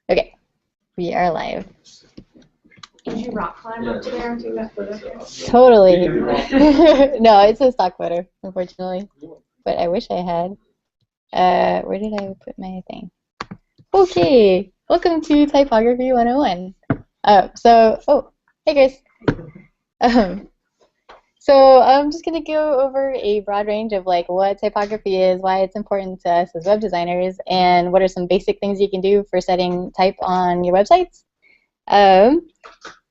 Okay, we are live. Did you rock climb up to there and take that photo? Totally. No, it's a stock photo, unfortunately. But I wish I had. Where did I put my thing? Okay, welcome to Typography 101. Hey Grace. So I'm just going to go over a broad range of like what typography is, why it's important to us as web designers, and what are some basic things you can do for setting type on your websites.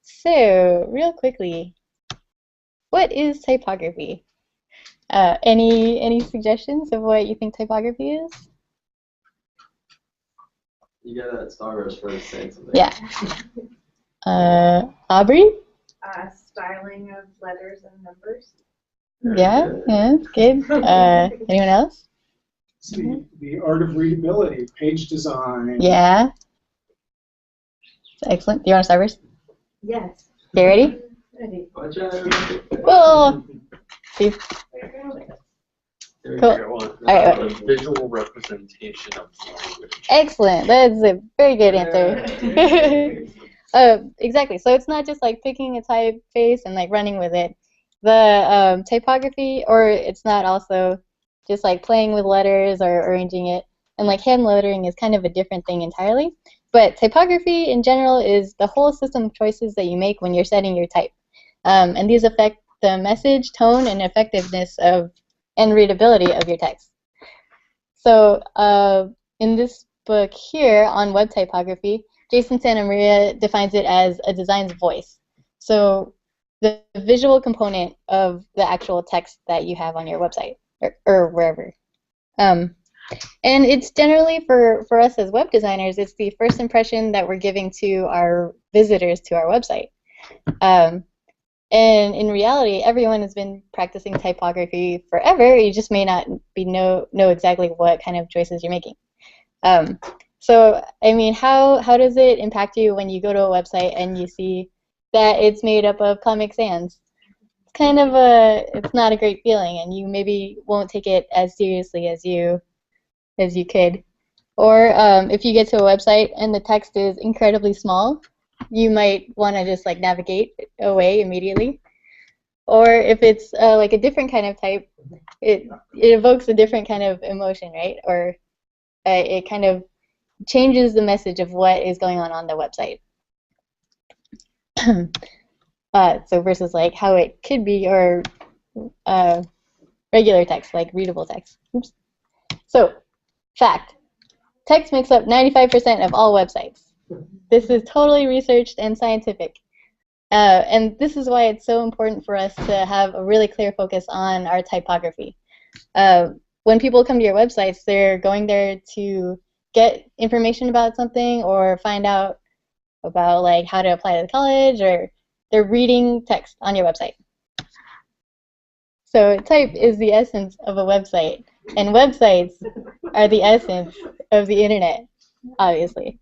So real quickly, what is typography? Any suggestions of what you think typography is? You got that Starburst first saying something. Yeah. Aubrey? Styling of letters and numbers. Yeah, that's good. Anyone else? It's the art of readability, page design. Yeah. Excellent. Do you want to start first? Yes. Okay, ready? Ready. Watch out. Whoa! Steve. Cool. All right. Visual representation of language. Excellent. That's a very good answer. Exactly. So it's not just like picking a typeface and like running with it. The typography, or it's not also just like playing with letters or arranging it. And like hand lettering is kind of a different thing entirely. But typography in general is the whole system of choices that you make when you're setting your type. And these affect the message, tone, and effectiveness of and readability of your text. So in this book here on web typography, Jason Santamaria defines it as a design's voice. So the visual component of the actual text that you have on your website or wherever. And it's generally for us as web designers, it's the first impression that we're giving to our visitors to our website. And in reality, everyone has been practicing typography forever. You just may not know exactly what kind of choices you're making. So, I mean, how does it impact you when you go to a website and you see that it's made up of Comic Sans? It's kind of it's not a great feeling, and you maybe won't take it as seriously as you could. Or if you get to a website and the text is incredibly small, you might want to just like navigate away immediately. Or if it's like a different kind of type, it evokes a different kind of emotion, right? Or it kind of changes the message of what is going on the website. So versus like how it could be, or regular text, like readable text. Oops. So, fact. Text makes up 95% of all websites. This is totally researched and scientific. And this is why it's so important for us to have a really clear focus on our typography. When people come to your websites, they're going there to get information about something or find out about like how to apply to college, or they're reading text on your website. So type is the essence of a website, and websites are the essence of the internet, obviously.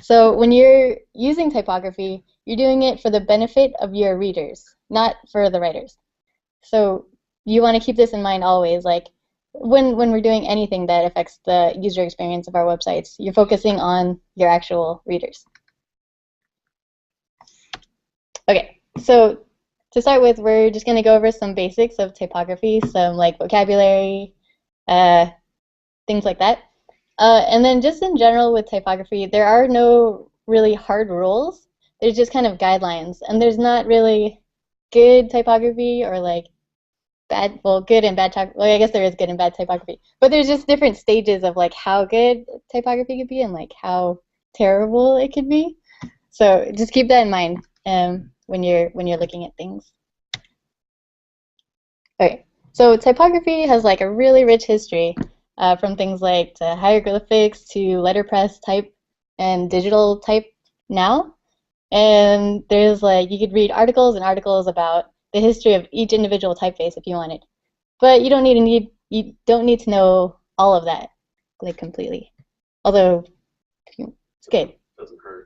So when you're using typography, you're doing it for the benefit of your readers, not for the writers. So you want to keep this in mind always. Like when we're doing anything that affects the user experience of our websites, you're focusing on your actual readers. Okay, so to start with, we're just going to go over some basics of typography, some like vocabulary, things like that. And then just in general with typography, there are no really hard rules. There's just kind of guidelines, and there's not really good typography or like bad, well, good and bad typography. Well, I guess there is good and bad typography, but there's just different stages of like how good typography could be and like how terrible it could be. So just keep that in mind when you're looking at things. Okay, so typography has like a really rich history. From things like to hieroglyphics to letterpress type and digital type now. And there's like, you could read articles and articles about the history of each individual typeface if you wanted. But you don't need to know all of that like completely. Although it's good.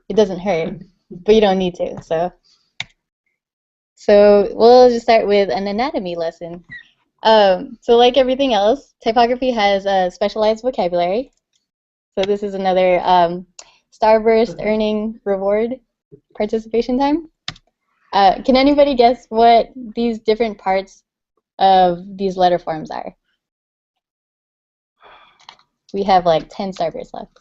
It doesn't hurt, but you don't need to. So we'll just start with an anatomy lesson. So like everything else, typography has a specialized vocabulary. So this is another starburst, earning, reward, participation time. Can anybody guess what these different parts of these letter forms are? We have like 10 starbursts left.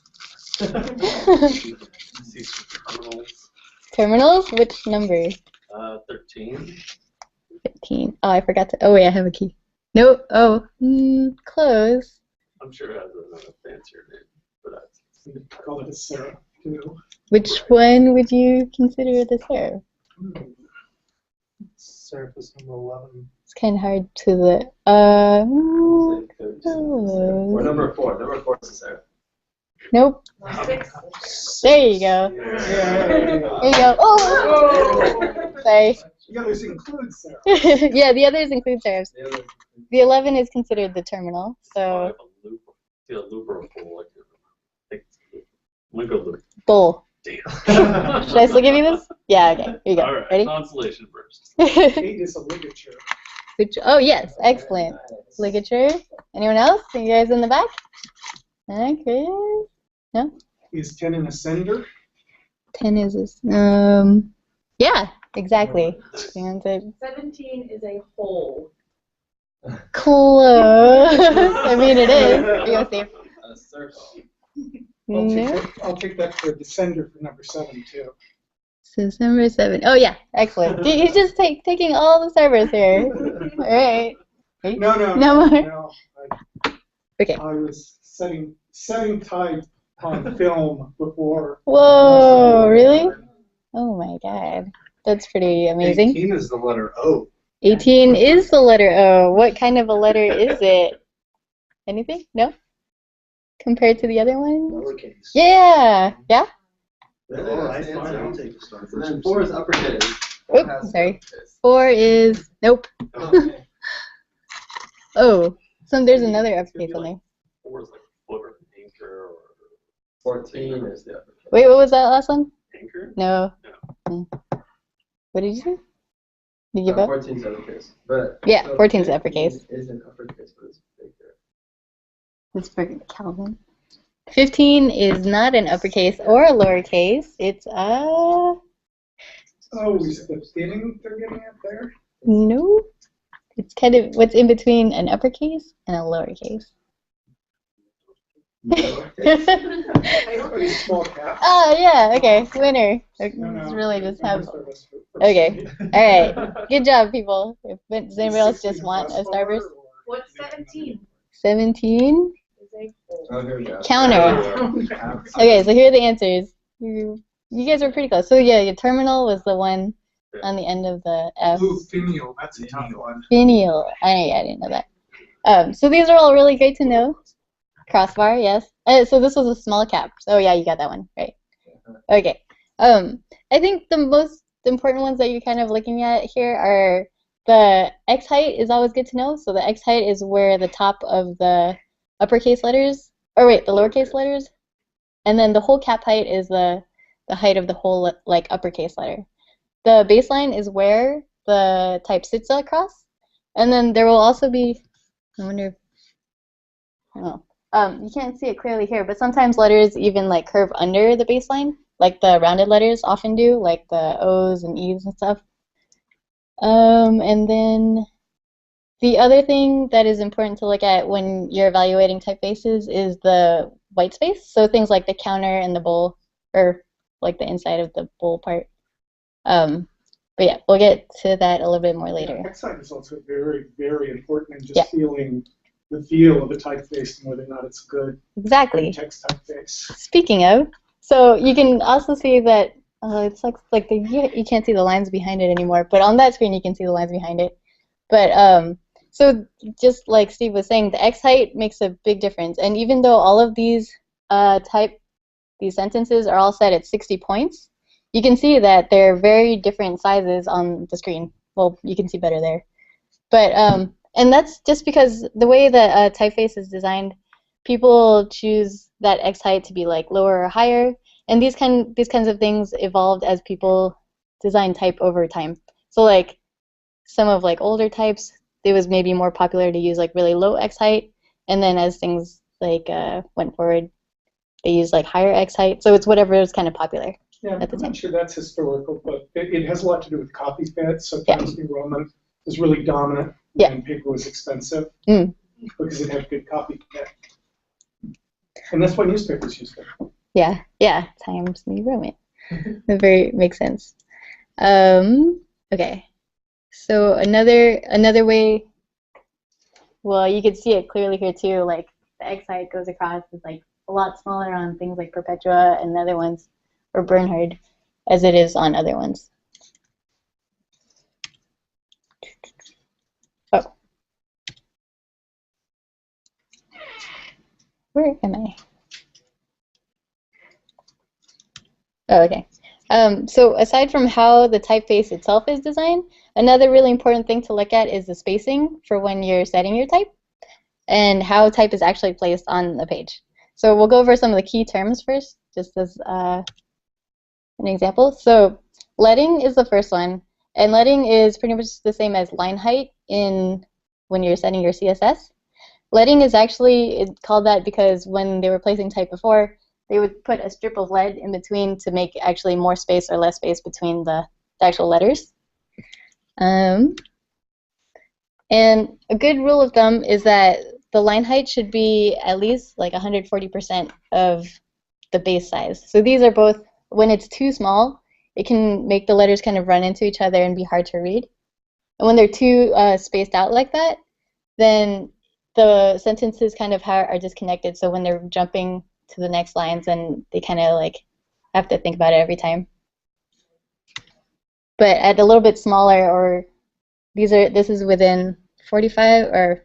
See some terminals. Terminals? Which number? 13. 15. Oh, I forgot to. Oh, wait, I have a key. Nope. Oh, close. I'm sure it has another fancier name, but that's. We call it a syrup, too. Which one would you consider the serif? Syrup is number 11. It's kind of hard to the. Or number 4. Number 4 is the serif. Nope. 6. There you go. Yeah. There you go. Oh! Sorry. The others include syrup. Yeah, the others include serifs. The 11 is considered the terminal, so. A loop or a full. I'm gonna go loop. Bull. Damn. Should I still give you this? Yeah, okay. Here you go. All right. Ready? Constellation first. 8 is a ligature. Oh, yes. Excellent. Ligature. Anyone else? You guys in the back? Okay. No? Is 10 an ascender? 10 is this. Yeah, exactly. 17 is a hole. Close. I mean, it is. Are you safe? A circle. No. I'll take that for descender for number 7, too. So it's number 7. Oh, yeah. Excellent. He's just taking all the servers here. All right. No. No more? No. Okay. I was setting type on film before. Whoa, really? Oh my god. That's pretty amazing. 18 is the letter O. 18 is the letter O. What kind of a letter is it? Anything? No? Compared to the other one? Lowercase. Yeah. Yeah? All right, fine. I'll take the start And first. then 4 is uppercase. Oops, sorry. 4 is nope. Oh, there's another uppercase on there. 4 is like foot or anchor, or 14 is the uppercase. Wait, what was that last one? Anchor? No. What did you say? Did you give up? 14 is uppercase. But Yeah, so 14 is 15 uppercase. Isn't uppercase, but it's bigger. It's for Calvin. 15 is not an uppercase or a lowercase. It's a Oh, is the bidding they're getting at there? no. It's kind of what's in between an uppercase and a lowercase. Pretty small cap. Oh yeah, okay, winner. No. It's really just have. Most of us would Okay, say. all right. Good job, people. Does anybody else just 16 want a plus starburst? or- What's 17? 17 Is a hole. Oh, here we go. counter. Okay, so here are the answers. You guys were pretty close. So yeah, your terminal was the one on the end of the F. Ooh, finial. That's a tough one. Finial. I didn't know that. So these are all really great to know. Crossbar, yes. So this was a small cap. So yeah, you got that one right. Okay. I think the most important ones that you're kind of looking at here are the X height is always good to know. So the X height is where the top of the uppercase letters, or wait, the lowercase letters, and then the whole cap height is the height of the whole like uppercase letter. The baseline is where the type sits across, and then there will also be. I wonder. Oh. You can't see it clearly here, but sometimes letters even like curve under the baseline, like the rounded letters often do, like the O's and E's and stuff. And then the other thing that is important to look at when you're evaluating typefaces is the white space. So things like the counter and the bowl, or like the inside of the bowl part. But yeah, we'll get to that a little bit more later. Yeah, X-height is also very, very important in just Yeah. feeling the feel of a typeface and whether or not it's good Exactly. text typeface. Speaking of, so you can also see that it's like you can't see the lines behind it anymore, but on that screen you can see the lines behind it. But so just like Steve was saying, the X height makes a big difference, and even though all of these sentences are all set at 60 points, you can see that they're very different sizes on the screen. Well, you can see better there, but and that's just because the way that typeface is designed, people choose that X height to be like lower or higher, and these kinds of things evolved as people design type over time. So like some of like older types, it was maybe more popular to use like really low X height, and then as things like went forward, they use like higher X height. So it's whatever is kind of popular. Yeah, at the I'm time. not sure that's historical, but it has a lot to do with copy feds. So Times New Roman was really dominant when paper was expensive because it had good copy fed. And that's what newspapers used it. Yeah, Times New Roman. That makes sense. Okay. So another way, well, you could see it clearly here too, like the X height goes across is like a lot smaller on things like Perpetua and other ones, or Bernhard, as it is on other ones. Oh. Where am I? Oh, okay. So aside from how the typeface itself is designed, another really important thing to look at is the spacing for when you're setting your type and how type is actually placed on the page. So we'll go over some of the key terms first, just as an example. So leading is the first one, and leading is pretty much the same as line height when you're setting your CSS. Leading is actually called that because when they were placing type before, they would put a strip of lead in between to make actually more space or less space between the actual letters. And a good rule of thumb is that the line height should be at least like 140% of the base size. So these are both, when it's too small, it can make the letters kind of run into each other and be hard to read. And when they're too spaced out like that, then the sentences kind of are disconnected. So when they're jumping to the next lines, and they kind of like have to think about it every time. But at a little bit smaller, or this is within 45 or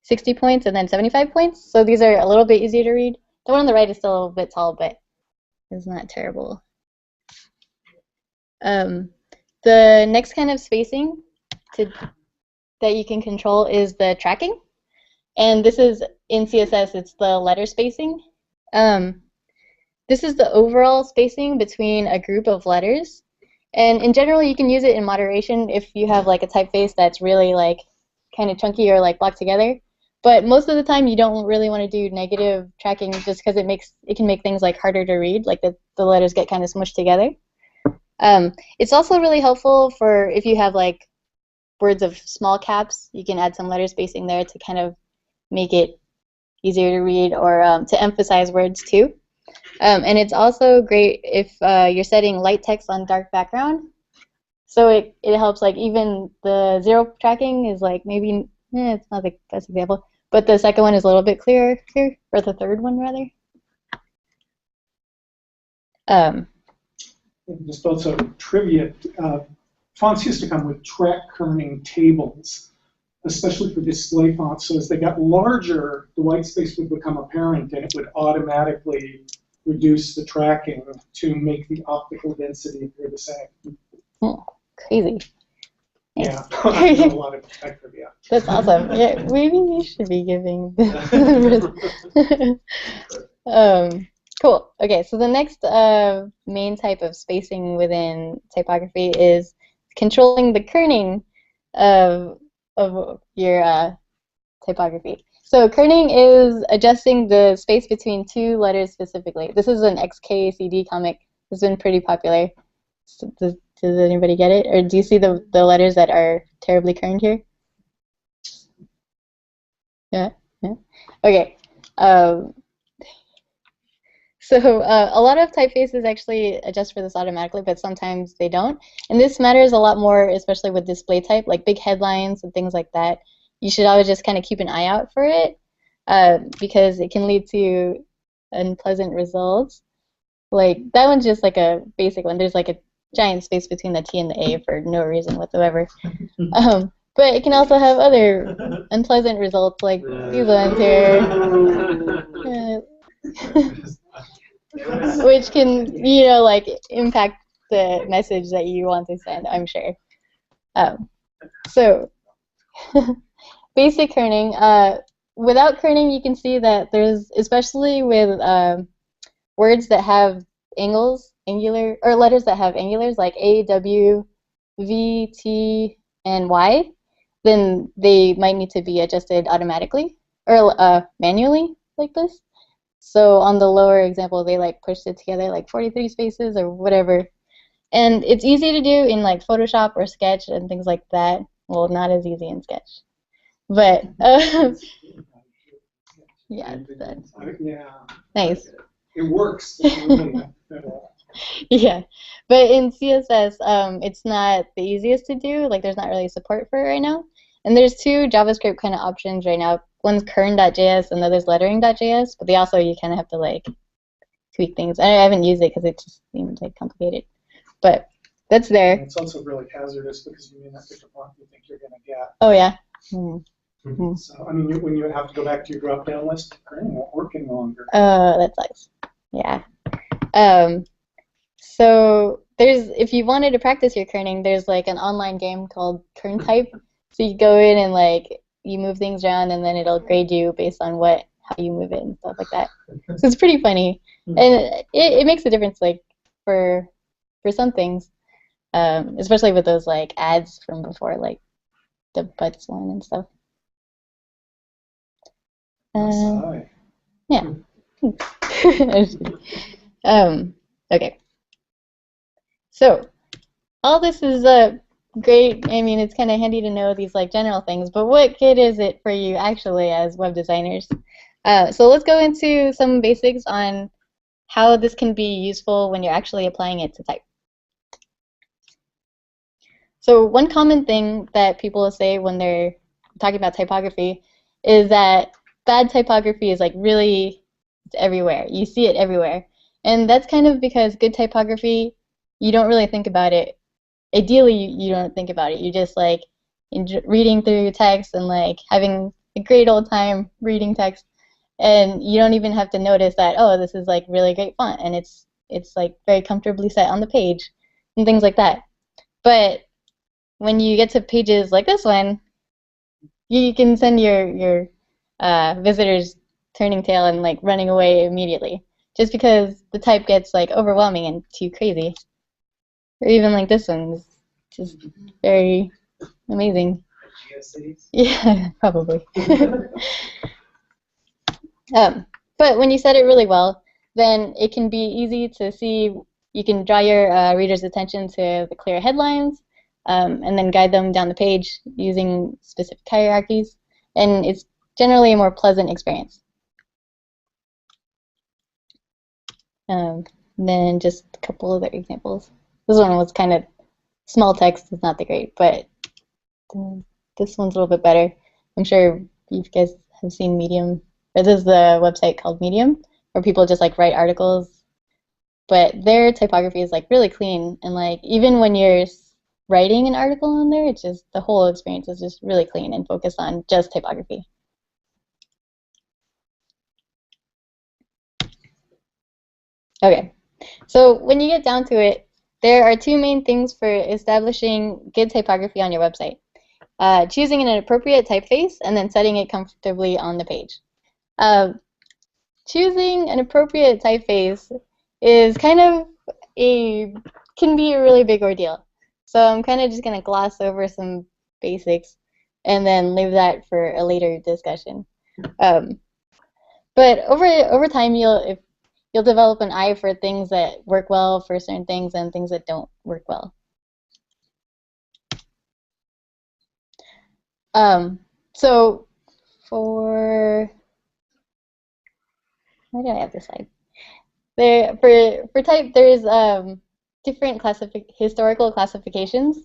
60 points and then 75 points. So these are a little bit easier to read. The one on the right is still a little bit tall, but it's not terrible. The next kind of spacing that you can control is the tracking. And this is in CSS, it's the letter spacing. This is the overall spacing between a group of letters. And in general, you can use it in moderation if you have like a typeface that's really like kind of chunky or like blocked together. But most of the time, you don't really want to do negative tracking just because it can make things like harder to read, like the letters get kind of smushed together. It's also really helpful for if you have like words of small caps, you can add some letter spacing there to kind of make it easier to read or to emphasize words too. And it's also great if you're setting light text on dark background. So it helps, like even the zero tracking is like maybe, it's not the best example, but the second one is a little bit clearer here, or the third one rather. Just also trivia, fonts used to come with track kerning tables, especially for display fonts. So as they got larger, the white space would become apparent and it would automatically reduce the tracking to make the optical density appear the same. Oh, crazy. Yeah, I have a lot of trivia. That's awesome. Yeah, maybe we should be giving. Cool. Okay, so the next main type of spacing within typography is controlling the kerning of your typography. So kerning is adjusting the space between two letters specifically. This is an XKCD comic. It's been pretty popular. So does anybody get it? Or do you see the letters that are terribly kerned here? Yeah. Okay. So a lot of typefaces actually adjust for this automatically, but sometimes they don't. And this matters a lot more, especially with display type, like big headlines and things like that. You should always just kind of keep an eye out for it because it can lead to unpleasant results. Like that one's just like a basic one. There's like a giant space between the T and the A for no reason whatsoever. But it can also have other unpleasant results like these ones here. Which can, like impact the message that you want to send, I'm sure. So basic kerning. Without kerning, you can see that there's, especially with words that have angular, or letters that have angulars like A, W, V, T, and Y, then they might need to be adjusted automatically or manually like this. So on the lower example, they like pushed it together like 43 spaces or whatever. And it's easy to do in like Photoshop or Sketch and things like that. Well, not as easy in Sketch. But yeah, Yeah, nice. it works. Really, at all. Yeah, but in CSS, it's not the easiest to do. Like, there's not really support for it right now. And there's two JavaScript kind of options right now. One's kern.js and the other's lettering.js, but they also, you kind of have to like tweak things. I haven't used it because it just seems like complicated. But that's And there. it's also really hazardous because you may not get the font you think you're going to get. Oh, yeah. So, I mean, when you have to go back to your drop-down list, kerning won't work any longer. That sucks. Yeah. So there's, if you wanted to practice your kerning, there's like an online game called Kern Type. So you go in and like you move things around, and then it'll grade you based on how you move it and stuff like that. So it's pretty funny, and it makes a difference like for some things, especially with those like ads from before, like the butts one and stuff. Yeah. Okay. So all this is great. I mean, it's kind of handy to know these like general things, but what good is it for you actually as web designers? So let's go into some basics on how this can be useful when you're actually applying it to type. So one common thing that people say when they're talking about typography is that bad typography is like really everywhere. You see it everywhere. And that's kind of because good typography, you don't really think about it. Ideally, you don't think about it. You just like reading through your text and like having a great old time reading text, and you don't even have to notice that, oh, this is like really great font and it's like very comfortably set on the page and things like that. But when you get to pages like this one, you can send your visitors turning tail and like running away immediately, just because the type gets like overwhelming and too crazy. Or even like this one is just very amazing. Yeah, probably. But when you set it really well, then it can be easy to see. You can draw your reader's attention to the clear headlines, and then guide them down the page using specific hierarchies, and it's generally a more pleasant experience. Then just a couple other examples. This one was kind of small text, is not that great, but this one's a little bit better. I'm sure you guys have seen Medium, or this is the website called Medium, where people just like write articles, but their typography is like really clean, and like even when you're writing an article on there, it's just the whole experience is just really clean and focused on just typography. Okay, so when you get down to it, there are two main things for establishing good typography on your website. Choosing an appropriate typeface and then setting it comfortably on the page. Choosing an appropriate typeface is kind of can be a really big ordeal. So I'm kind of just going to gloss over some basics and then leave that for a later discussion. But over time, you'll develop an eye for things that work well for certain things and things that don't work well. So for, why do I have this slide? There, for type, there's different historical classifications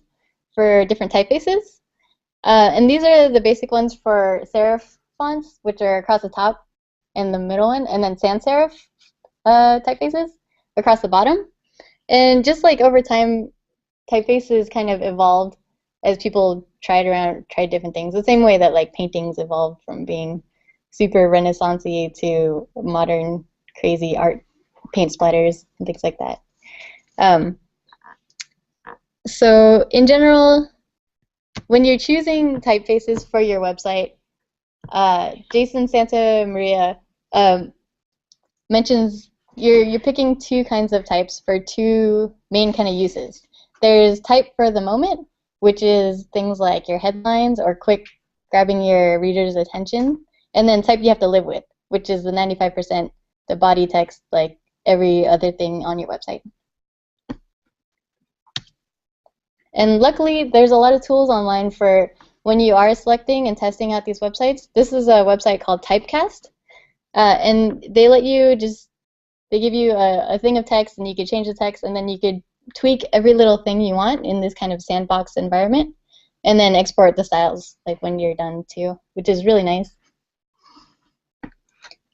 for different typefaces. And these are the basic ones for serif fonts, which are across the top and the middle one, and then sans serif typefaces across the bottom. And just like over time, typefaces kind of evolved as people tried different things. The same way that like paintings evolved from being super Renaissance-y to modern crazy art, paint splatters and things like that. So in general, when you're choosing typefaces for your website, Jason Santa Maria mentions you're picking two kinds of types for two main kind of uses. There's type for the moment, which is things like your headlines or quick grabbing your reader's attention, and then type you have to live with, which is the 95% the body text like every other thing on your website. And luckily, there's a lot of tools online for when you are selecting and testing out these websites. This is a website called Typecast, and they let you they give you a thing of text, and you could change the text, and then you could tweak every little thing you want in this kind of sandbox environment, and then export the styles like when you're done too, which is really nice.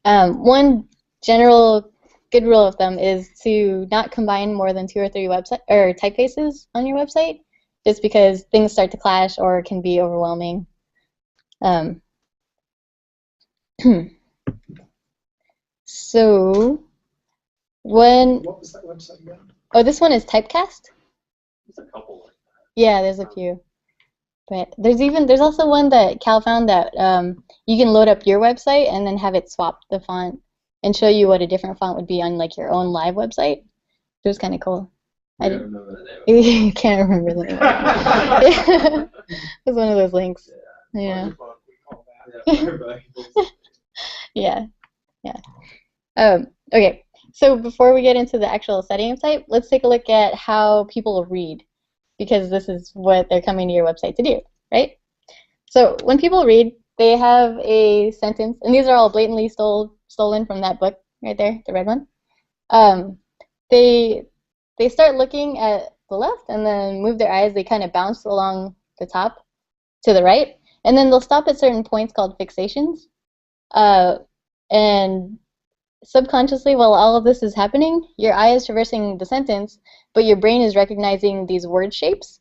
One general good rule of thumb is to not combine more than 2 or 3 website or typefaces on your website, just because things start to clash or can be overwhelming. So What was that website again? oh, this one is Typecast. There's a couple like that. Yeah, there's a few. But there's also one that Cal found that you can load up your website and then have it swap the font and show you what a different font would be on like your own live website. It was kind of cool. I don't didn't remember the name. can't remember the name. It was one of those links. Yeah. Yeah. Yeah. Okay. So before we get into the actual setting of type, let's take a look at how people read, because this is what they're coming to your website to do, right? So when people read, they have a sentence, and these are all blatantly stolen from that book right there, the red one. They start looking at the left and then move their eyes. They kind of bounce along the top to the right, and then they'll stop at certain points called fixations. And subconsciously, while all of this is happening, your eye is traversing the sentence, but your brain is recognizing these word shapes,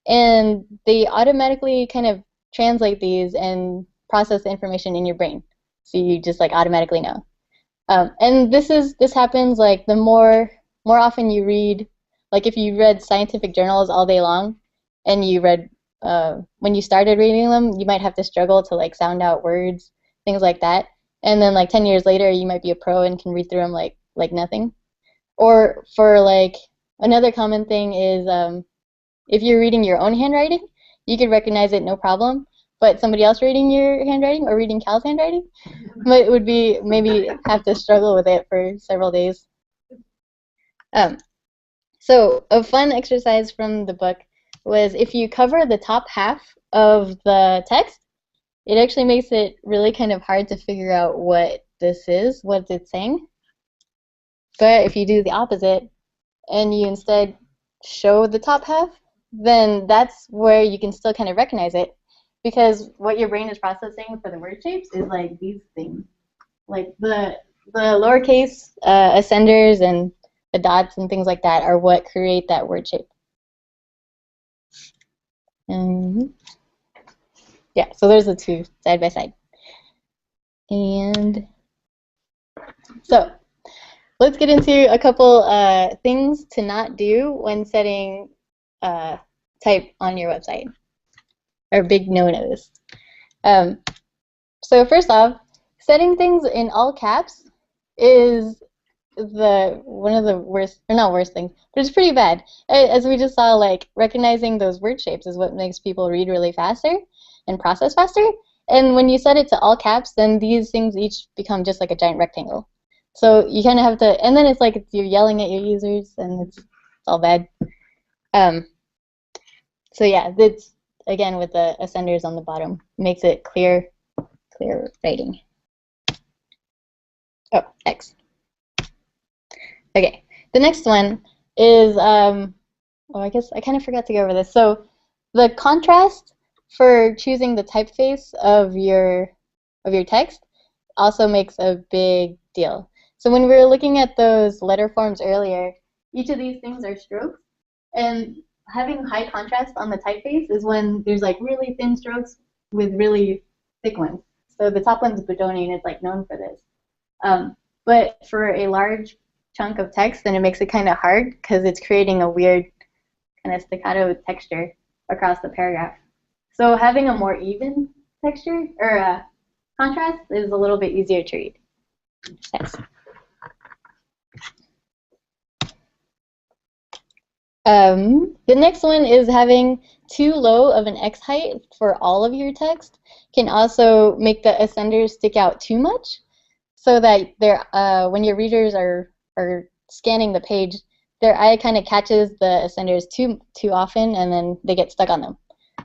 and they automatically kind of translate these and process the information in your brain. So you just like automatically know. And this happens like the more often you read, like if you read scientific journals all day long, and you read when you started reading them, you might have to struggle to like sound out words, things like that. And then like 10 years later, you might be a pro and can read through them like nothing. Or for like another common thing is if you're reading your own handwriting, you could recognize it no problem. But somebody else reading your handwriting or reading Cal's handwriting would be maybe have to struggle with it for several days. So a fun exercise from the book was if you cover the top half of the text, it actually makes it really kind of hard to figure out what this is, what it's saying. But if you do the opposite and you instead show the top half, then that's where you can still kind of recognize it, because what your brain is processing for the word shapes is like these things. Like the lowercase ascenders and the dots and things like that are what create that word shape. Yeah, so there's the two side by side. And so let's get into a couple things to not do when setting type on your website, or big no-nos. So first off, setting things in all caps is one of the worst, or not worst things, but it's pretty bad. As we just saw, like recognizing those word shapes is what makes people read really faster and process faster. And when you set it to all caps, then these things each become just like a giant rectangle. So you kind of have to, and then it's like you're yelling at your users, and it's all bad. So yeah, that's again with the ascenders on the bottom, makes it clear writing. Oh, X. Okay, the next one is, oh, I guess I kind of forgot to go over this. So the contrast for choosing the typeface of your text also makes a big deal. So when we were looking at those letter forms earlier, each of these things are strokes, and having high contrast on the typeface is when there's like really thin strokes with really thick ones. So the top one's Bodoni, and it's like known for this. But for a large chunk of text, then it makes it kind of hard because it's creating a weird kind of staccato texture across the paragraph. So having a more even texture or contrast is a little bit easier to read. Yes. The next one is having too low of an X height for all of your text can also make the ascenders stick out too much. so that when your readers are scanning the page, their eye kind of catches the ascenders too often, and then they get stuck on them.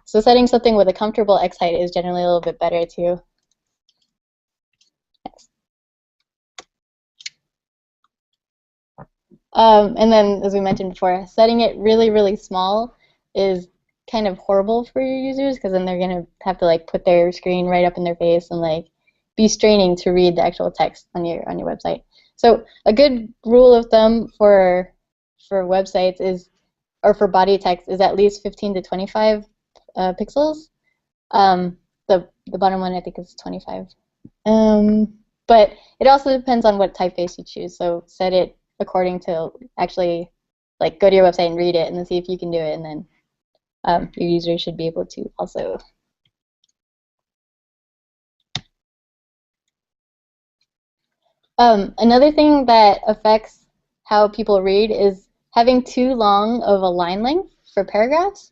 So setting something with a comfortable X height is generally a little bit better too. And then, as we mentioned before, setting it really, really small is kind of horrible for your users, because then they're gonna have to like put their screen right up in their face and like be straining to read the actual text on your website. So a good rule of thumb for websites is, or for body text, is at least 15 to 25 pixels. The bottom one I think is 25. But it also depends on what typeface you choose. So set it according to actually like go to your website and read it and then see if you can do it, and then your user should be able to also. Another thing that affects how people read is having too long of a line length for paragraphs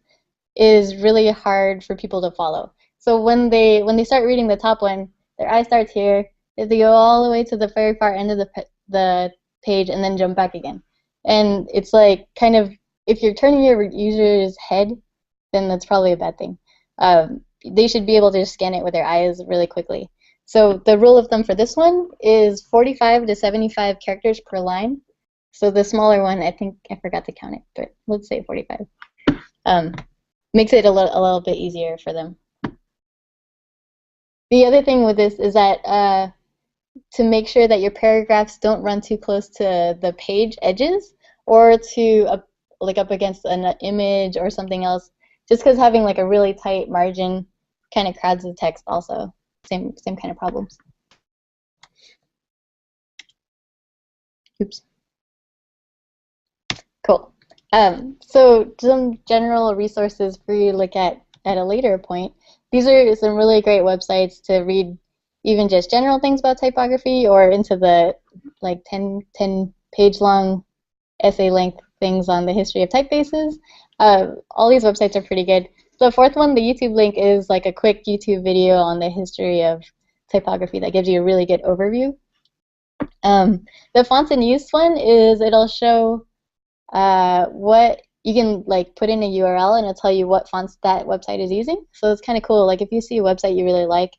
is really hard for people to follow. So when they start reading the top one, their eye starts here, they go all the way to the very far end of the page and then jump back again. And it's like kind of, if you're turning your user's head, then that's probably a bad thing. They should be able to just scan it with their eyes really quickly. So the rule of thumb for this one is 45 to 75 characters per line. So the smaller one, I think I forgot to count it, but let's say 45. Makes it a little bit easier for them. The other thing with this is that to make sure that your paragraphs don't run too close to the page edges or to up against an image or something else, just because having like a really tight margin kind of crowds the text also. Same kind of problems. Oops. Cool. So some general resources for you to look at a later point. These are some really great websites to read even just general things about typography, or into the like 10 page long essay length things on the history of typefaces. All these websites are pretty good. The fourth one, the YouTube link, is like a quick YouTube video on the history of typography that gives you a really good overview. The fonts in use one is, it'll show what you can like put in a URL and it'll tell you what fonts that website is using. So it's kind of cool. Like if you see a website you really like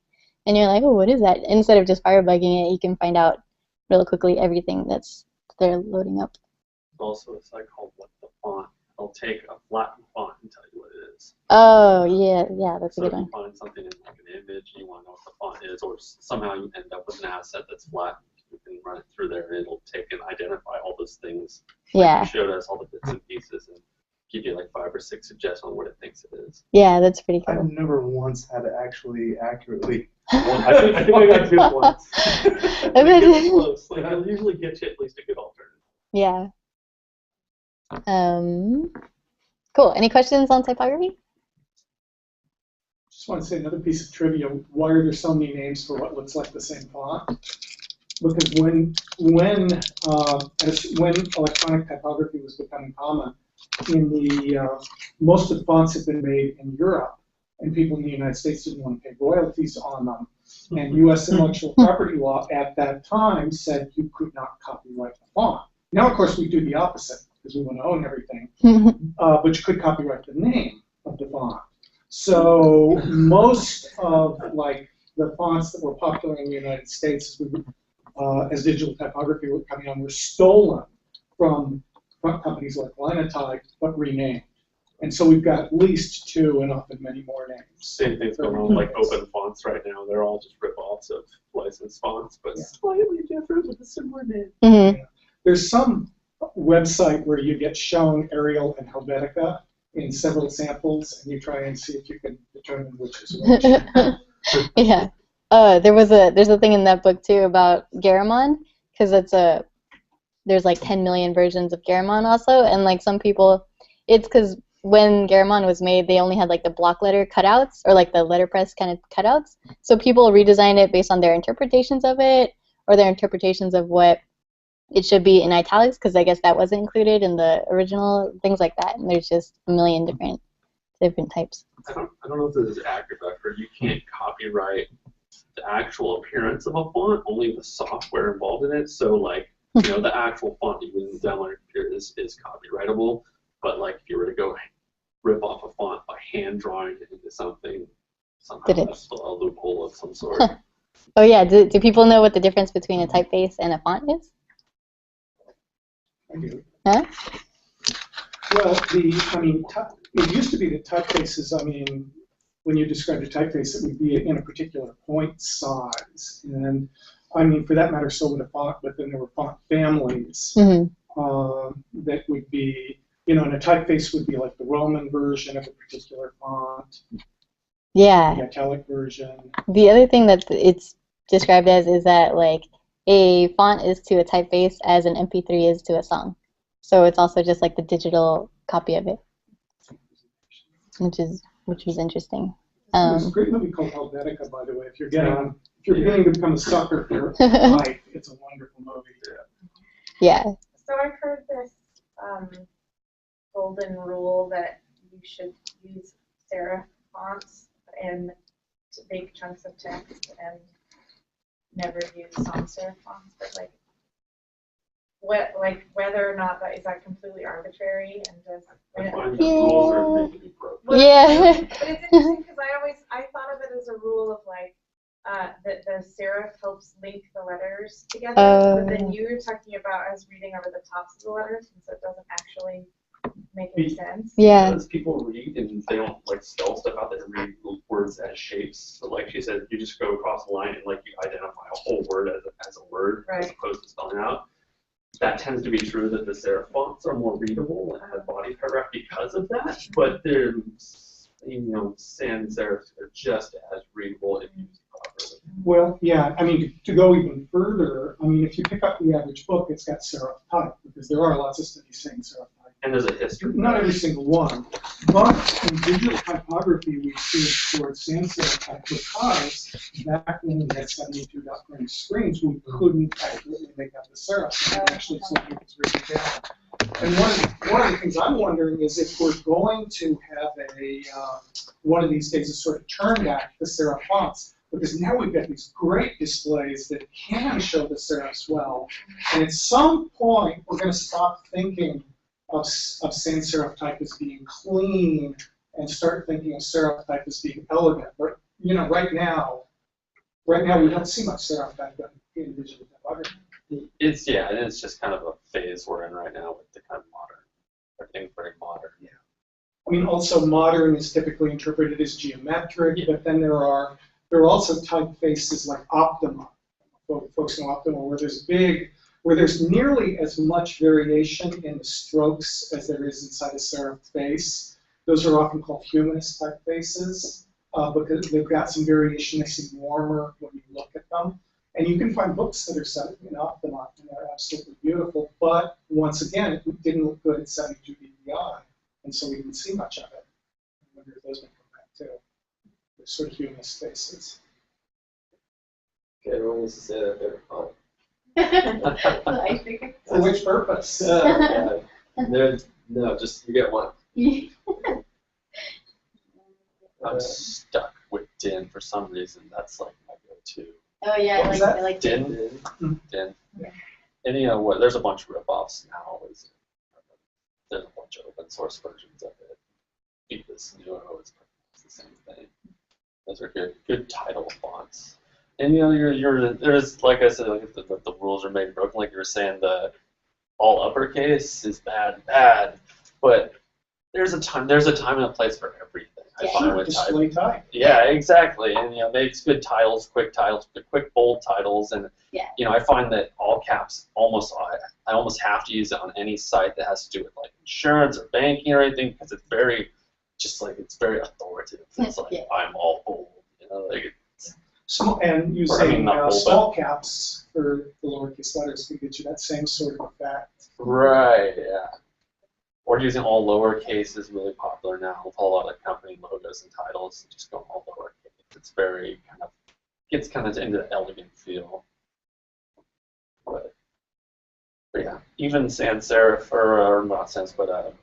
and you're like, oh, what is that? Instead of just firebugging it, you can find out real quickly everything they're loading up. Also, a site called What the Font. I'll take a flattened font and tell you what it is. Oh, yeah, that's a good one. So if you find something in like an image and you want to know what the font is, or somehow you end up with an asset that's flat, you can run it through there and it'll take and identify all those things. Yeah. Like you showed us all the bits and pieces and give you like 5 or 6 suggestions on what it thinks it is. Yeah, that's pretty cool. I've never once had to actually accurately. I think I got 2 once. It's close. Like, it'll usually get you at least a good alternative. Yeah. Cool. Any questions on typography? Just want to say another piece of trivia. Why are there so many names for what looks like the same font? Because when electronic typography was becoming common, most of the fonts had been made in Europe, and people in the United States didn't want to pay royalties on them. And U.S. intellectual property law at that time said you could not copyright the font. Now, of course, we do the opposite because we want to own everything. But you could copyright the name of the font. So most of like the fonts that were popular in the United States as digital typography were coming on were stolen from companies like Linotype, but renamed. And so we've got at least 2 and often many more names. Same thing's going on with like open fonts right now. They're all just rip-offs of licensed fonts, but slightly different with a similar name. Mm-hmm. Yeah. There's some website where you get shown Arial and Helvetica in several samples, and you try and see if you can determine which is which. Yeah. There's a thing in that book too about Garamond, because there's like 10 million versions of Garamond also, and like some people, it's because when Garamond was made, they only had like the block letter cutouts, or like the letterpress kind of cutouts. So people redesigned it based on their interpretations of it, or their interpretations of what it should be in italics, because I guess that wasn't included in the original, things like that. And there's just a million different types. I don't know if this is accurate, but you can't copyright the actual appearance of a font, only the software involved in it. So like, you know, the actual font you can download on your computer is copyrightable. But like, if you were to go rip off a font by hand drawing it into something, somehow there's still a loophole of some sort. Oh yeah, do people know what the difference between a typeface and a font is? I do. Huh? Well, it used to be that typefaces, when you described a typeface, it would be in a particular point size. And for that matter, so would a font, but then there were font families that would be, and a typeface would be like the Roman version of a particular font. Yeah. The italic version. The other thing that it's described as is that like a font is to a typeface as an MP3 is to a song. So it's also just like the digital copy of it, which was interesting. There's a great movie called Helvetica, by the way. If you're beginning to become a sucker for life, it's a wonderful movie. Yeah. So I've heard this golden rule that you should use serif fonts in big chunks of text and never use sans serif fonts, but whether or not that is completely arbitrary and just. I find the rules are made to be broken. Yeah. But it's interesting because I thought of it as a rule of that the serif helps link the letters together, but then you were talking about us reading over the tops of the letters, and so it doesn't actually make any sense. Yeah. Because people read and they don't like spell stuff out, they read words as shapes. So like she said, you just go across the line and like you identify a whole word as a word as opposed to spelling out. That tends to be true that the serif fonts are more readable and have body paragraph because of that, but they're, sans serifs are just as readable if used properly. Well, yeah, to go even further, if you pick up the average book, it's got serif type, because there are lots of studies saying serif type. And there's a history. Not every single one, but in digital typography, we've seen towards sans serif type because back when we had 72 dot frame screens, we couldn't accurately make out the serif. And actually, something was written down. And one of the things I'm wondering is if we're going to have one of these days a sort of turn back the serif fonts, because now we've got these great displays that can show the serifs well. And at some point, we're going to stop thinking of sans serif type as being clean and start thinking of serif type as being elegant. But right now we don't see much serif type in digital typography. It's just kind of a phase we're in right now with the kind of modern. Everything's very modern. Yeah. Also modern is typically interpreted as geometric, but then there are also typefaces like Optima. Folks know Optima, where there's nearly as much variation in the strokes as there is inside a serif face. Those are often called humanist typefaces because they've got some variation. They seem warmer when you look at them. And you can find books that are set in Optima, and they're absolutely beautiful. But once again, it didn't look good at 72 dpi, and so we didn't see much of it. I wonder if those may come back too. They're sort of humanist faces. Okay, everyone needs to say that they're fun. For which purpose? No, just you get one. I'm stuck with Din for some reason. That's like my go-to. Oh yeah, I like Din. Din. Yeah. And there's a bunch of rip-offs now. There's a bunch of open source versions of it. Because it's the same thing. Those are good title fonts. And there's like I said, like the rules are made and broken. Like you were saying, the all uppercase is bad, but there's a time and a place for everything. I find with display type. Yeah, exactly. And makes good titles, quick bold titles, and I find that all caps I almost have to use it on any site that has to do with like insurance or banking or anything because it's very authoritative. It's like I'm all bold, And using small caps for the lowercase letters can get you that same sort of effect. Right. Yeah. Or using all lowercase is really popular now with a lot of company logos and titles. Just going all lowercase. It's very gets into the elegant feel. But yeah, even sans serif or not sans, but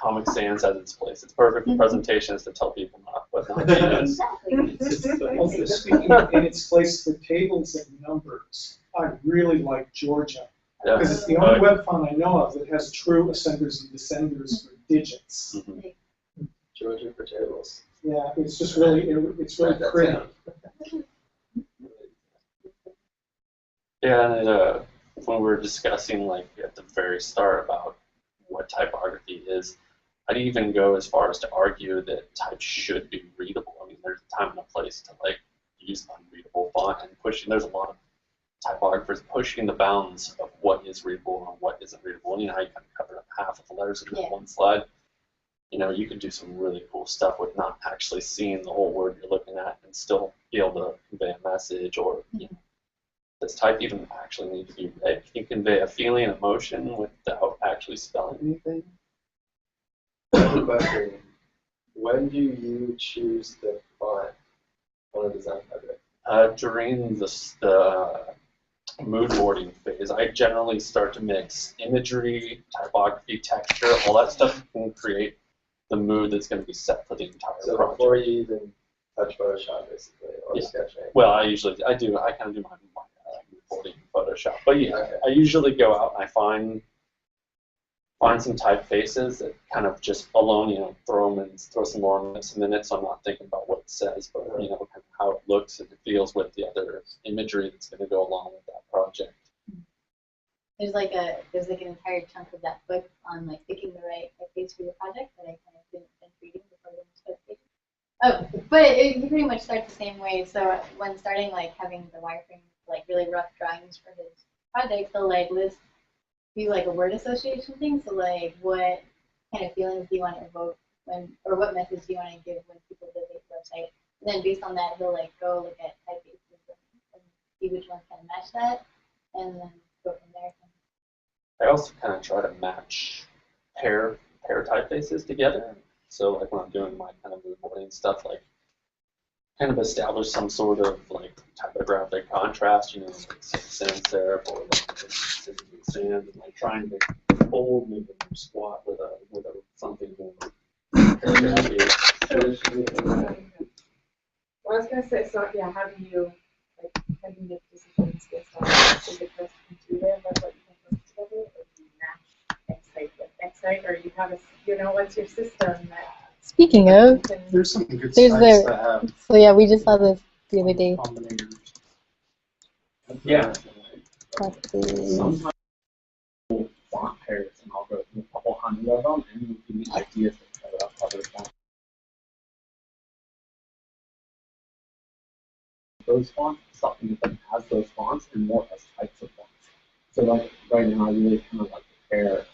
Comic Sans has its place. It's perfect for presentations to tell people not what not to use. Also, speaking in its place for tables and numbers, I really like Georgia. Yeah. Because it's the only web font I know of that has true ascenders and descenders for digits. Mhm. Georgia for tables. Yeah, it's just really, it's really Write that pretty. down. Yeah, and when we were discussing like at the very start about what typography is, I'd even go as far as to argue that type should be readable. I mean, there's a time and a place to like use unreadable font and pushing. There's a lot of typographers pushing the bounds of what is readable and what isn't readable. And you know, how you kind of covered up half of the letters in that one slide. You know, you can do some really cool stuff with not actually seeing the whole word you're looking at and still be able to convey a message. Or you know, does type even actually need to be read? Can you convey a feeling, emotion without actually spelling anything? Good question. When do you choose the font on a design project? During the mood boarding phase, I generally start to mix imagery, typography, texture, all that stuff can create the mood that's going to be set for the entire So project. before you even touch Photoshop, basically, or sketching. Well, I kind of do my mood boarding in Photoshop. But yeah, Okay. I usually go out and I find some typefaces that kind of just alone, you know, throw some more in it, so I'm not thinking about what it says, but you know, kind of how it looks and it feels with the other imagery that's going to go along with that project. There's like an entire chunk of that book on like picking the right typeface for your project that I kind of didn't finish reading before the specification. Oh, but you pretty much start the same way. So when starting like having the wireframe like really rough drawings for his project, he'll like do like a word association thing. So like what kind of feelings do you want to evoke or what message do you want to give when people visit the website? And then based on that, he'll like go look at typefaces and see which ones kind of match that, and then go from there. I also kind of try to match pair typefaces together. So like when I'm doing my kind of mood boarding stuff, like kind of establish some sort of like typographic contrast, you know, like sans serif or like sans, and like trying to hold maybe squat with a something more. Well, I was gonna say, so yeah, how do you make decisions based on specific most intuitive of what you can put together, or do you match Excite with Excite, or you have what's your system that Speaking of, There's some good there's sites that have so yeah, we just saw this the other day. combinators. Yeah. Sometimes font pairs, and I'll go through a couple hundred of them, and you give me ideas to set up other fonts. Those fonts, something that has those fonts, and more as types of fonts. So like right now, I really kind of like to pair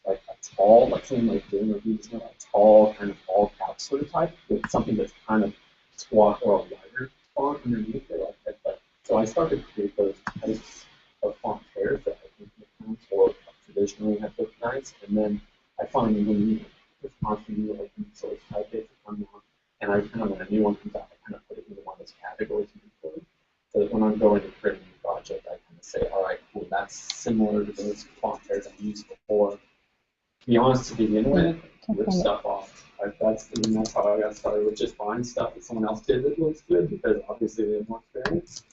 like a tall, like something like doing reviews, a tall kind of all caps sort of type with something that's kind of squat or a wider font underneath it. Like that. So I started to create those types of font pairs that I think make sense or traditionally have looked nice, and then I find when you just constantly like sort of typeface come on, and I kind of when a new one comes out, I kind of put it into one of those categories immediately. So that when I'm going to create a new project, I kind of say, all right, cool, that's similar to those font pairs I've used before. To be honest, to begin with, rip stuff off. That's how I got started with just buying stuff that someone else did that looks good because obviously they have more experience.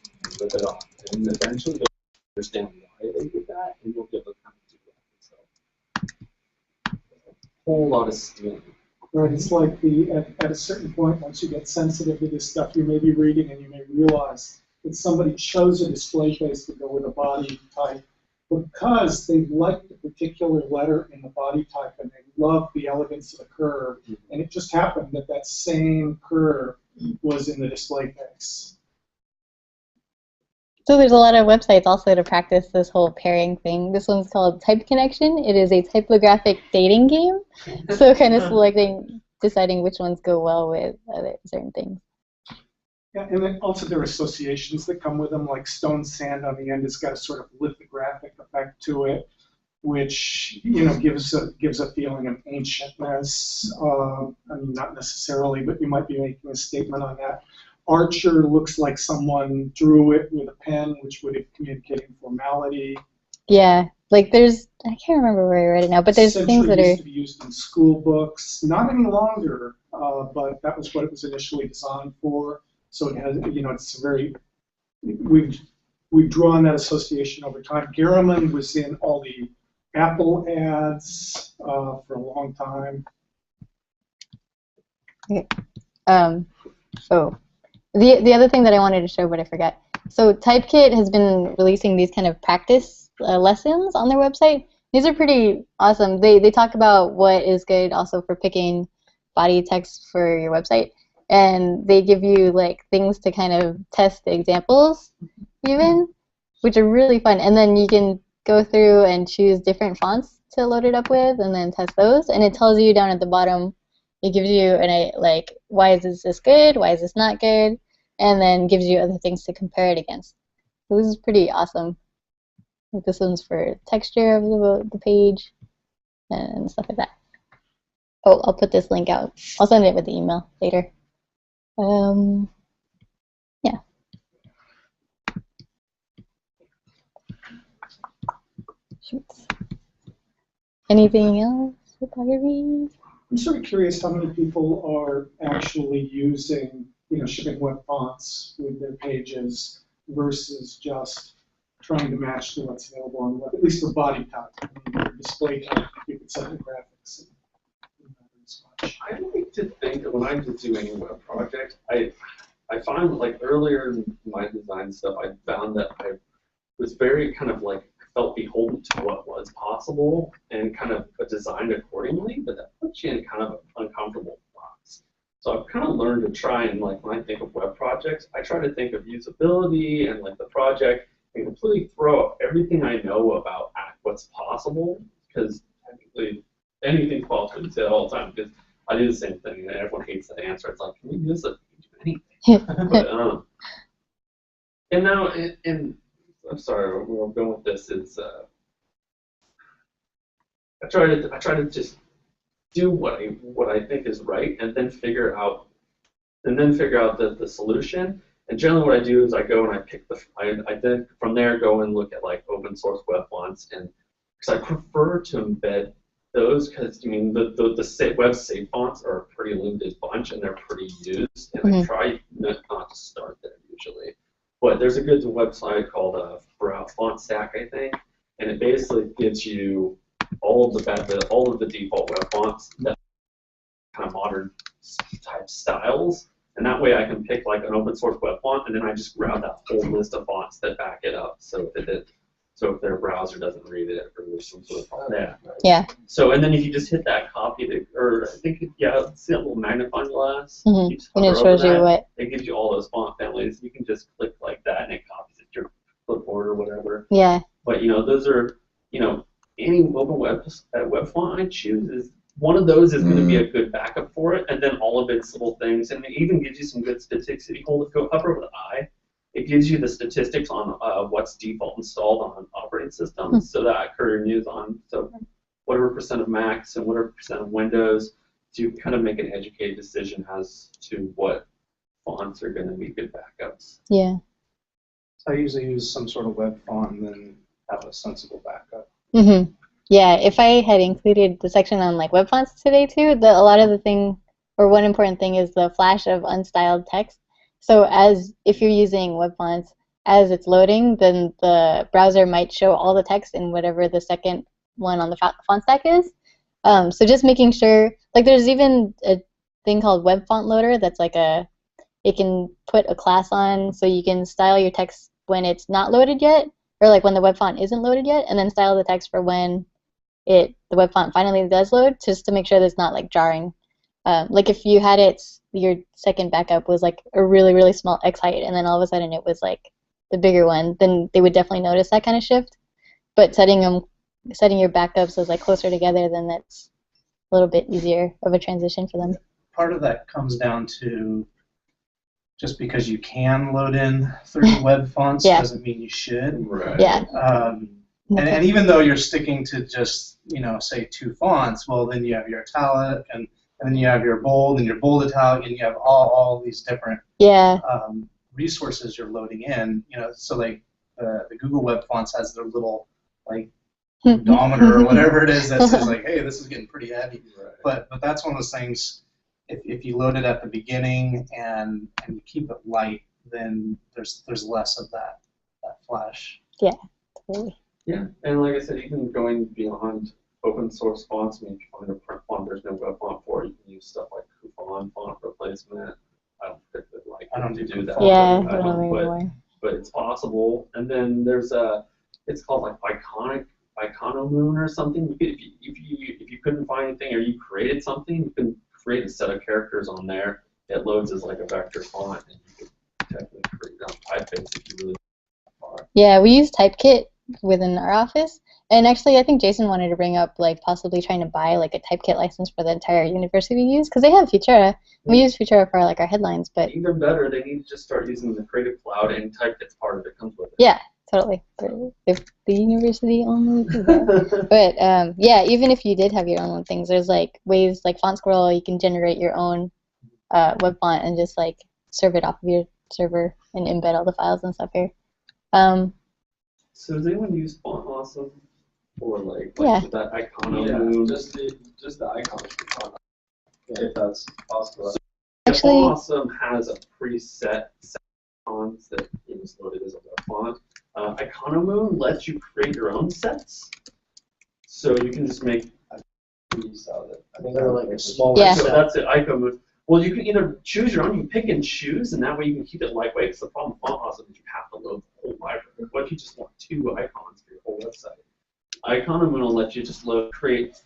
Rip it off, and eventually they understand why they did that, and you'll be able to kind of do that. So, a whole lot of stealing. Right, it's like at a certain point, once you get sensitive to this stuff, you may be reading and you may realize that somebody chose a display base to go with a body type because they liked the particular letter in the body type and they loved the elegance of the curve. And it just happened that that same curve was in the display base. So there's a lot of websites also to practice this whole pairing thing. This one's called Type Connection. It is a typographic dating game. So kind of deciding which ones go well with other certain things. Yeah, and then also there are associations that come with them, like stone sand on the end has got a sort of lithographic effect to it, which gives a feeling of ancientness. I mean, not necessarily, but you might be making a statement on that. Archer looks like someone drew it with a pen, which would communicate informality. Yeah, Like there's, I can't remember where I read it now, but there's things that Century are. used to be used in school books, not any longer, but that was what it was initially designed for. So it has, it's a very, we've drawn that association over time. Garriman was in all the Apple ads for a long time. Okay. Oh, the other thing that I wanted to show, but I forgot. So TypeKit has been releasing these kind of practice lessons on their website. These are pretty awesome. They talk about what is good also for picking body text for your website, and they give you like things to kind of test the examples even, which are really fun. And then you can go through and choose different fonts to load it up with, and then test those. And it tells you down at the bottom. It gives you like, why is this good? Why is this not good? And then gives you other things to compare it against. So this is pretty awesome. Like this one's for texture of the page and stuff like that. Oh, I'll put this link out. I'll send it with the email later. Yeah. Shoots. Anything else? Photography? I'm sort of curious how many people are actually using, shipping web fonts with their pages versus just trying to match to what's available on the web, at least for body type. For display type, you can set the graphics. And as much. I like to think that when I do any web project, I find like earlier in my design stuff, I found that I was very kind of like felt beholden to what was possible and kind of designed accordingly, but that puts you in kind of an uncomfortable box. So I've kind of learned to try and like when I think of web projects, I try to think of usability and like the project and completely throw up everything I know about what's possible, because technically anything's possible. You say it all the time because I do the same thing and everyone hates that answer. It's like, can we use it? Can we do anything? But, and now, I'm sorry, where I'm going with this is I try to just do what I think is right, and then figure out the solution. And generally, what I do is I go and I pick I then from there go and look at like open source web fonts, and because I prefer to embed those, because I mean the web safe fonts are a pretty limited bunch and they're pretty used, and I try not to start there usually. But there's a good website called Font Stack, I think, and it basically gives you all of the default web fonts that kind of modern type styles, and that way I can pick like an open source web font, and then I just grab that whole list of fonts that back it up. So if their browser doesn't read it or there's some sort of problem. Yeah. So and then if you just hit that copy, or I think see that little magnifying glass. And it shows you what. It gives you all those font families. You can just click like that, and it copies it to your clipboard or whatever. Yeah. But those are any open web font I choose is one of those is going to be a good backup for it, and then all of its little things, and it even gives you some good statistics. If you go hover over the eye, it gives you the statistics on what's default installed on operating systems, so that Courier News on whatever percent of Macs and whatever percent of Windows, to kind of make an educated decision as to what fonts are going to be good backups. Yeah. I usually use some sort of web font and then have a sensible backup. Yeah, if I had included the section on like web fonts today too, a lot of the thing, or one important thing, is the flash of unstyled text. So if you're using web fonts, as it's loading, then the browser might show all the text in whatever the second one on the font stack is. So just making sure, like there's even a thing called web font loader that's like it can put a class on, so you can style your text when it's not loaded yet, or like when the web font isn't loaded yet, and then style the text for when the web font finally does load, just to make sure that it's not like jarring. Like if you had your second backup was like a really, really small X height, and then all of a sudden it was like the bigger one, then they would definitely notice that kind of shift. But setting your backups as like closer together, then that's a little bit easier of a transition for them. Part of that comes down to just because you can load in 30 web fonts doesn't mean you should. Right. Yeah. And even though you're sticking to just, say 2 fonts, well, then you have your italic, and then you have your bold, and your bold italic, and you have all these different resources you're loading in. So like the Google Web Fonts has their little like odometer or whatever it is that says like, hey, this is getting pretty heavy. Right. But that's one of those things. If you load it at the beginning and you keep it light, then there's less of that flash. Yeah, totally. Yeah, and like I said, even going beyond open source fonts, I mean, if you find a print font there's no web font for, you can use stuff like Coupon font replacement. I don't particularly like I don't to do that. Yeah, I I don't don't, anymore. but it's possible. And then there's it's called like Iconomoon or something. You could, if you couldn't find anything or you created something, you can create a set of characters on there. It loads as like a vector font, and you could technically create your own typeface if you really want. Yeah, we use TypeKit within our office, and actually, I think Jason wanted to bring up like possibly trying to buy like a TypeKit license for the entire university we use, because they have Futura. We use Futura for like our headlines, but Even better, they need to just start using the Creative Cloud, and TypeKit's part of it comes with it. yeah, totally. If the university only did that. But yeah, even if you did have your own things, there's like ways like Font Squirrel, you can generate your own web font and just like serve it off of your server and embed all the files and stuff here. So does anyone use Font Awesome or like Yeah. that Iconomoon? Just the icons for font, if that's possible. Actually- Font Awesome has a preset set of fonts that is loaded as a web font. Iconomoon lets you create your own sets, so you can just make. I think they're like a small. Yeah. So that's it. Iconomoon. Well, you can either choose your own, you can pick and choose, and that way you can keep it lightweight. Because the problem with Font Awesome is you have to load the whole library. What if you just want 2 icons for your whole website? Iconomoon will let you just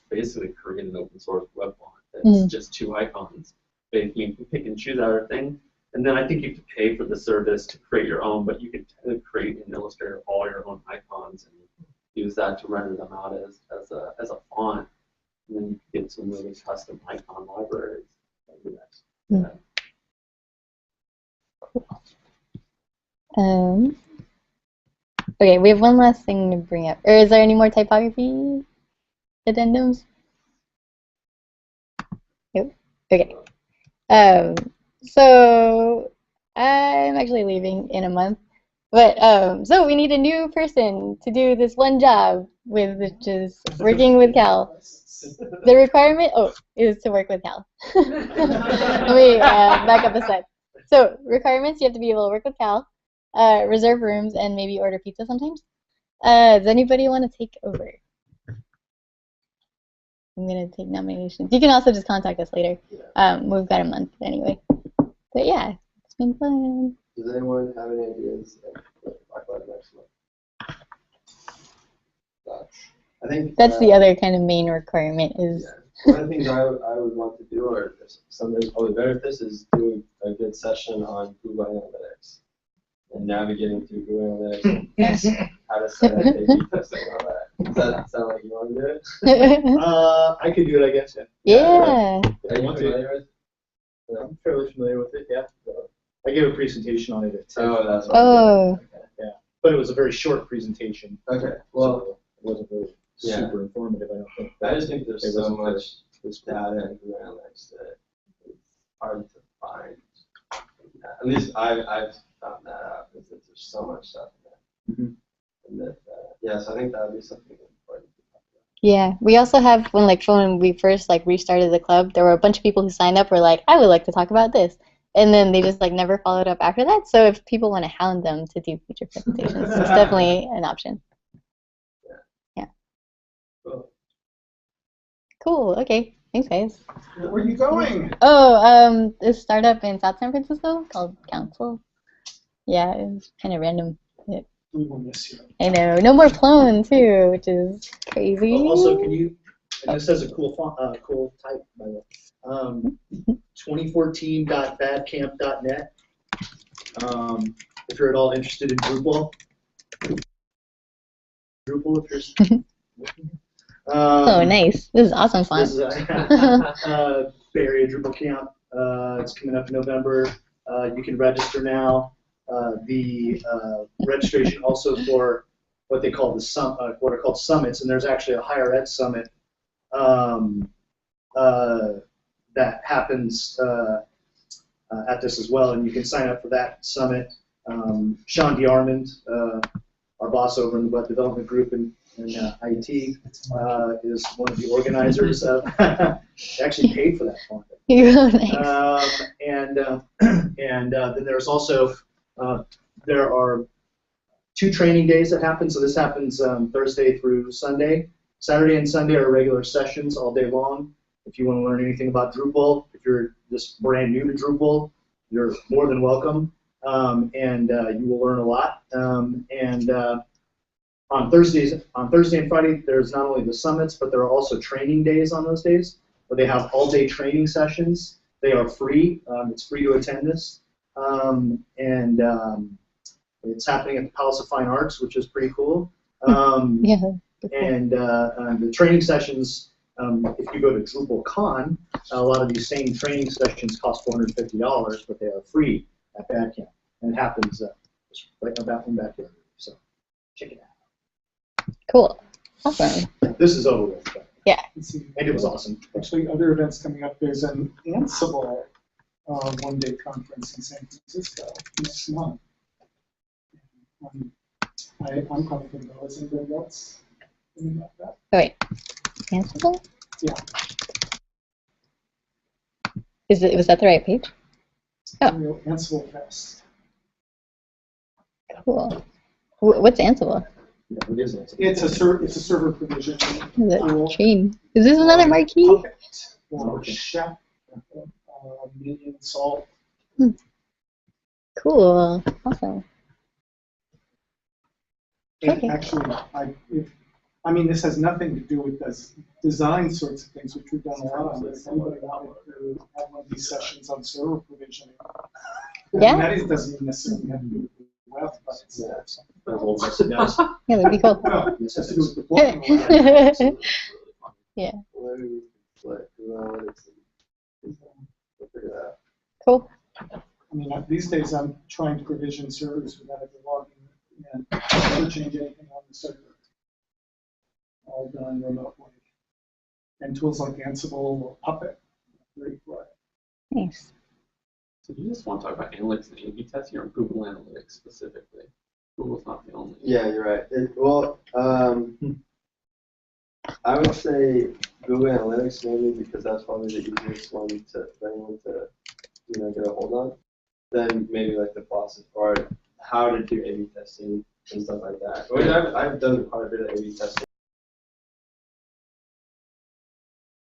basically create an open source web font that's just 2 icons. You can pick and choose everything, and then I think you have to pay for the service to create your own, but you can create in Illustrator all your own icons and use that to render them out as a font, and then you can get some really custom icon libraries. Yeah. Okay, we have one last thing to bring up. Or is there any more typography addendums? Nope. Okay. So I'm actually leaving in a month, but so we need a new person to do this one job with, which is working with Cal. The requirement, is to work with Cal. Let me back up a step. So requirements: you have to be able to work with Cal, reserve rooms, and maybe order pizza sometimes. Does anybody want to take over? I'm gonna take nominations. You can also just contact us later. We've got a month anyway. But yeah, it's been fun. Does anyone have any ideas of what to talk about next month? I think That's the other kind of main requirement is. Yeah. One of the things I would want to do, or somebody's probably better at this, is doing a good session on Google Analytics and navigating through Google Analytics. Yes. How to set up A/B testing and all that. Does that sound like you want to do it? I could do it, I guess. Yeah. Are you familiar with? I'm fairly familiar with it. Yeah. I gave a presentation on it at TIFF. Oh, that's what Oh. Yeah, but it was a very short prepresentation. Okay. Well, So it wasn't really Yeah. super informative, I don't think. I just think there's It so wasn't much this data in Google Analytics that it's hard to find. At least I've found that out, because there's so much stuff in there. And that, so I think that would be something important to talk about. Yeah. We also have when we first restarted the club, there were a bunch of people who signed up were like, I would like to talk about this. And then they just never followed up after that. So if people want to hound them to do future presentations, it's definitely an option. Yeah. Cool. Okay. Thanks, guys. Where are you going? Oh, this startup in South San Francisco called Council. Yeah, it was kind of random. Yeah. We will miss you. I know. No more clone too, which is crazy. Also, can you? And this has a cool font, cool type, by the way. 2014.badcamp.net. If you're at all interested in Drupal, if you're. Oh, nice. This is awesome font. This is Bay Area Drupal Camp. It's coming up in November. You can register now. The registration also for what they call what are called summits, and there's actually a higher ed summit that happens at this as well, and you can sign up for that summit. Sean DeArmond, our boss over in the web development group, and and IT is one of the organizers. They actually paid for that font. Nice. And then there's also there are 2 training days that happen. So this happens Thursday through Sunday. Saturday and Sunday are regular sessions all day long. If you want to learn anything about Drupal, if you're just brand new to Drupal, you're more than welcome, and you will learn a lot. On Thursday and Friday, there's not only the summits, but there are also training days on those days, where they have all-day training sessions. They are free. It's free to attend this, it's happening at the Palace of Fine Arts, which is pretty cool. Yeah. And the training sessions, if you go to DrupalCon, a lot of these same training sessions cost $450, but they are free at Badcamp. And it happens just right in our backyard. So check it out. Cool. Awesome. This is over with. Yeah. And it was awesome. Actually, other events coming up. There's an Ansible one-day conference in San Francisco this month. I'm coming to know. Is anybody else thinking about that? Oh, wait. Ansible? Yeah. Was that the right page? Oh. Real Ansible Fest. Cool. What's Ansible? Yeah, it is Ansible. It's a server provision. Is it tool. Chain? Is this another marquee? Puppet or Okay. Chef, Minion Salt. Cool. Awesome. And Okay. actually, I mean, this has nothing to do with this design sorts of things, which we've done a lot on. If anybody wanted to have one of these sessions on server provisioning, Yeah. that doesn't even necessarily have to do with the web, but it's It does. Yeah, that'd be cool. well, it has to do with the blocking. Yeah. Like, analytics and we'll figure that out. Cool. I mean, these days I'm trying to provision servers without ever logging in and never change anything on the server. All done remotely. And tools like Ansible or Puppet, very quiet. Nice. So you just want to talk about analytics and A/B testing or Google Analytics specifically? Google's not the only. Yeah, you're right. I would say Google Analytics mainly because that's probably the easiest one for anyone to get a hold on. Then maybe like the process or how to do A/B testing and stuff like that. I've done quite a bit of A/B testing